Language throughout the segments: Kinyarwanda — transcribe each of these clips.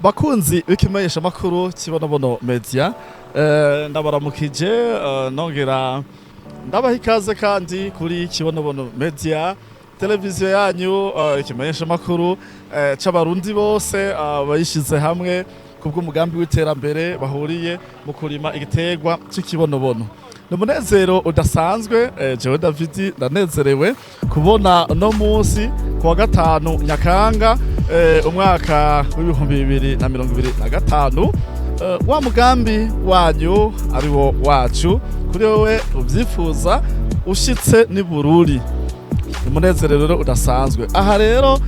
bakunzi b'ikimenyesha makuru kibonobono media ndabaramukije nongera ndabaha ikaze kandi kuri kibonobono media televiziyo yanyu ikimenyesha makuru c'abarundi bose bayishize hamwe kubw'umugambi w'iterambere bahuriye mu kurima igiterwa c'ikibonobono. Numunezero udasanzwe jewe David ndanezerewe kubona no munsi kuwa gatanu Nyakanga umwaka w'2025 wa mugambi wanyu ariwo wacu kuri wowe uvyifuza ushitse ni Bururi. Umunezero rero udasanzwe aha rero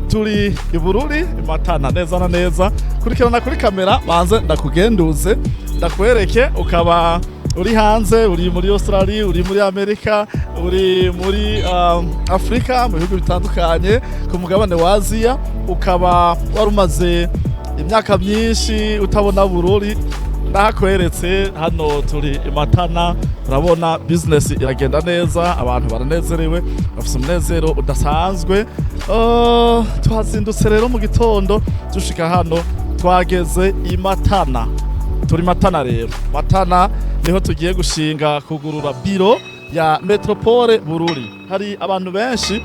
turi i Bururi MATANA neza na neza kurikirana kuri kamera banze ndakugenduze ndakwereke ukaba uri hanze uri muri Australia uri muri Amerika uri muri Afrika mu bihugu bitandukanye ku mugabane wa Aziya ukaba warumaze imyaka myinshi utabona Bururi ndakweretse hano turi MATANA urabona business iragenda neza abantu baranezerewe bafite umunezero udasanzwe twazindutse rero mu gitondo dushika hano twageze i MATANA turi MATANA rero MATANA niho tugiye gushinga kugurura biro ya Metropole Bururi. Hari abantu benshi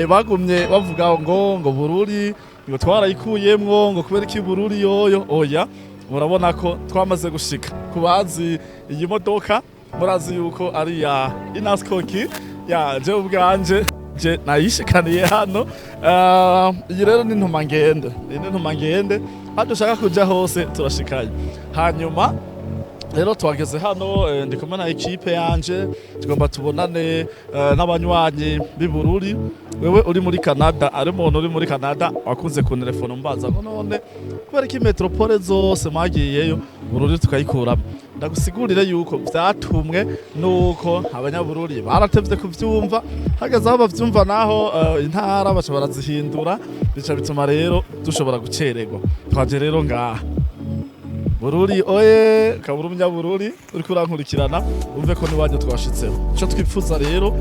bagumye bavuga ngo Bururi ngo twarayikuyemwo ngo kubera iki Bururi yoyo oya murabona ko twamaze gushika kubazi iyi modoka murazi yuko ari ya Inaskoki ya je ubwanje je nayishikaniye hano iyi rero ni ntumangende hado shaka kuja hose turashikaye hanyuma rero twageze hano ndi kumwe na equipe yanje tugomba tubonane n'abanywanyi b'Ibururi. Wewe uri muri Canada ari umuntu uri muri Canada wakunze ku telefone mbaza ngo none kubera ki Metropole zose magiyeyo Bururi tukayikuramo ndagusigurire yuko vyatumwe nuko abanyabururi baratevye kuvyumva hageze aho bavyumva naho intara baca barazihindura bica bituma rero dushobora gucererwa twaje rero ngaha Bururi oye kabura umunyabururi uri kurankurikirana umve ko niwanyu twashitseho ico twipfuza rero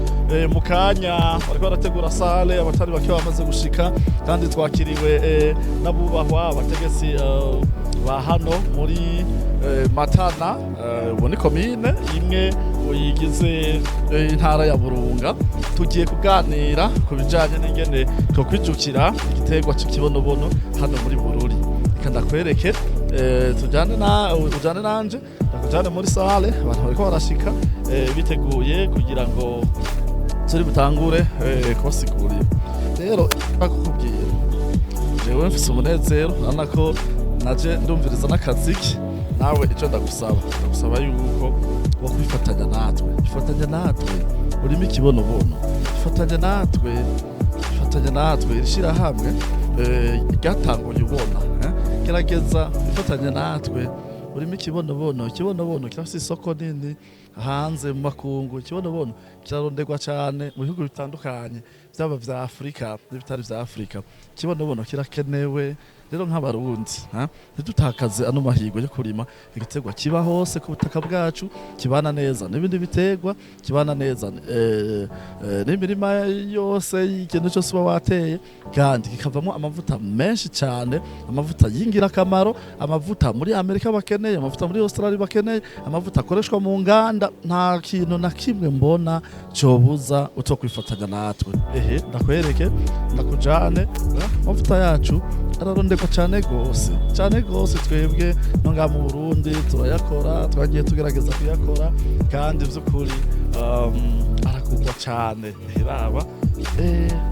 mu kanya bariko barategura sale abatari bake bamaze gushika kandi twakiriwe n'abubahwa abategetsi ba hano muri MATANA ubone komine imwe uyigize intara ya Burunga tugiye kuganira ku bijanye n'ingene two kwijukira igiterwa c'ikibonobono hano muri Bururi ndakwereke ujane nanje ndakujane muri sale abantu bariko barashika biteguye kugira ngo turi butangure kubasigurira rero bakukubwira jewe mfise umunezero nanako naje ndumviriza n'akaziki nawe ico ndagusaba yuko wo kwifatanya natwe urimo ikibonobono ifatanya natwe irishira hamwe igatanguye ubona gerageza ifatanya natwe urimo ikibonobono kirafise isoko nini hanze mu makungu ikibonobono kiraronderwa cyane mu bihugu bitandukanye byaba vya Afrika n'ibitari vya Afrika ikibonobono kirakenewe rero nk'abarundi ntidutakaze ano mahirwe yo kurima igiterwa kiba hose ku butaka bwacu kibana neza n'ibindi biterwa kibana neza n'imirima yose y'ikintu cyose uba wateye kandi kikavamo amavuta menshi cyane amavuta y'ingirakamaro amavuta muri Amerika bakeneye amavuta muri Australia bakeneye amavuta akoreshwa mu nganda nta kintu na kimwe mbona cobuza uto kwifatanya natwe ndakwereke ndakujane amavuta yacu ararondeka cyane gose twebwe no nga mu Burundi turayakora twagiye tugerageza kuyakora kandi vy'ukuri arakugwa cyane iraba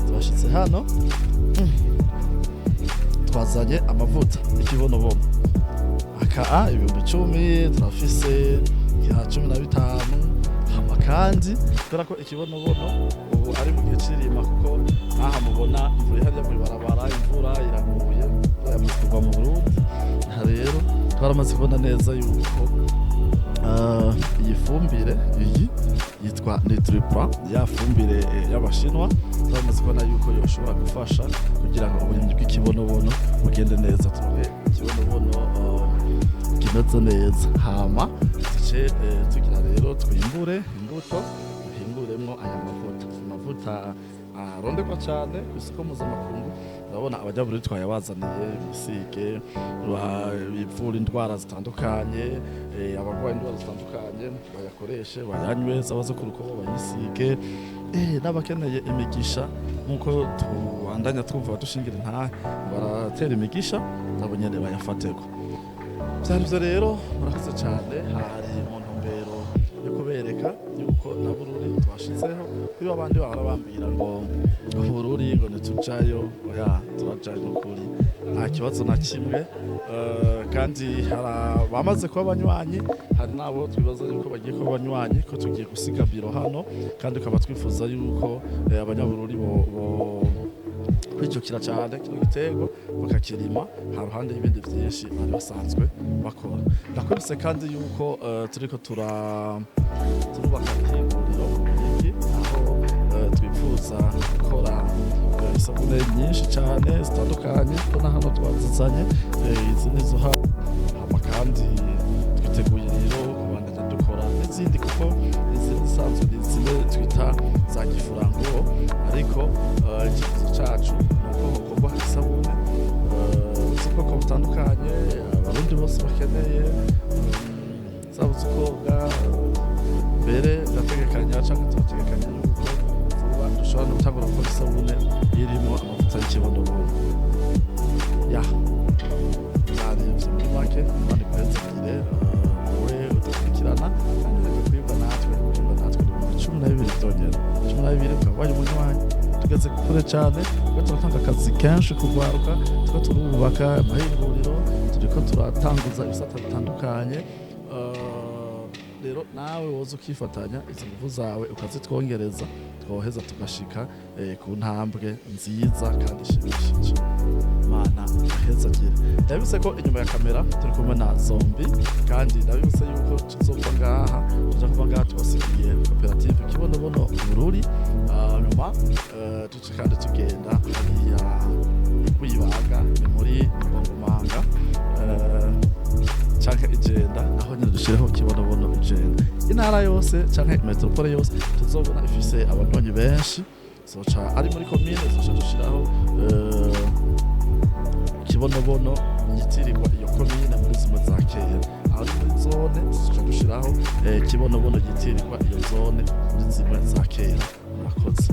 twashitse hano twazanye amavuta ikibonobono aka ibihumbi 10 turafise ya 15 hama kandi kubera ko ikibonobono ubu ari mu gihe cirima kuko aha mubona imvura ihari muri barabara imvura iraguye yamaze kuva mu Burundi rero twaramaze kubona neza yuko iyi fumbire iyi yitwa Nitripra ya fumbire y'abashinwa twaramaze kubona yuko yoshobora gufasha kugira ngo uburimyi bw'ikibonobono bugende neza tuve ikibonobono kimeze neza hama tugira rero twimbure imbuto duhinguremwo aya mavuta arondekwa cyane ku isoko mpuzamakungu urabona abanyaburi twayabazaniye bisige bivura indwara zitandukanye abagwaye indwara zitandukanye bayakoreshe bayanywe zabaze ku rukobo bayisige n'abakeneye imigisha nkuko tubandanya twumva badushingira intahe baratera imigisha nabo nyene bayafateko. Vyari vyo rero murakoze cyane, hari mu ntumbero yo kubereka yuko na Bururi twashizeho iyo abandi bahora bambira ngo Bururi ngo ntitujayo, oya turajayo n'ukuri nta kibazo na kimwe. Kandi bamaze kuba abanywanyi, hari nabo twibaza yuko bagiye kuba abanywanyi, ko tugiye gusiga biro hano, kandi ukaba twifuza yuko abanyabururi kwijukira cyane kino gitego bakakirima haruhande y'ibindi byinshi bari basanzwe bakora. Ndakwibutse kandi yuko turiko turubaka ihinguriro iki aho twifuza gukora isabune nyinshi cyane zitandukanye, ko na hano twazizanye izi nizo hama kandi twiteguye rero kubandanya dukora n'izindi, kuko izi zisanzwe zimwe twita za gifurango, ariko ikibazo cacu nuko hokorwa isabune z'ubwoko butandukanye abarundi bose bakeneye, zaba zikoga mbere ndategekanya cyangwa turategekanya yuko vuba dushobora no gutangura gukora isabune irimo amavuta y'ikibonobono. Byarivye muri make abandi kwenzagire wowe udakurikirana kandi reka kwibwa natwe cumi na bibiri byonyene, 12 ukaba wari umunywanyi. Tugeze kure cyane, kuko turatanga akazi kenshi kugwaruka, tuko turubaka amahinguriro, turiko turatanguza ibisata bitandukanye. Rero nawe woza ukifatanya izo nguvu zawe ukazitwongereza, twoheza tugashika ku ntambwe nziza kandi ishimishije. Mana aheza gira. Ndabibutse ko inyuma ya kamera turi kumwe na Zombi, kandi ndabibutse yuko tuzova ngaha kuva ngaha tubasigiye koperative Ikibonobono Bururi, nyuma duce kandi tugenda hariya kwibaga ni muri Ngomanga canke Igenda, aho nyine dushireho Ikibonobono Igenda. Intara yose canke metropole yose tuzobona ifise abanywanyi benshi, zoca ari muri komine zoca dushiraho Ikibonobono yitirirwa iyo komine muri zimwe za kera, aho muri zone tuzoca dushiraho Ikibonobono yitirirwa iyo zone muri zimwe za kera. Murakoze.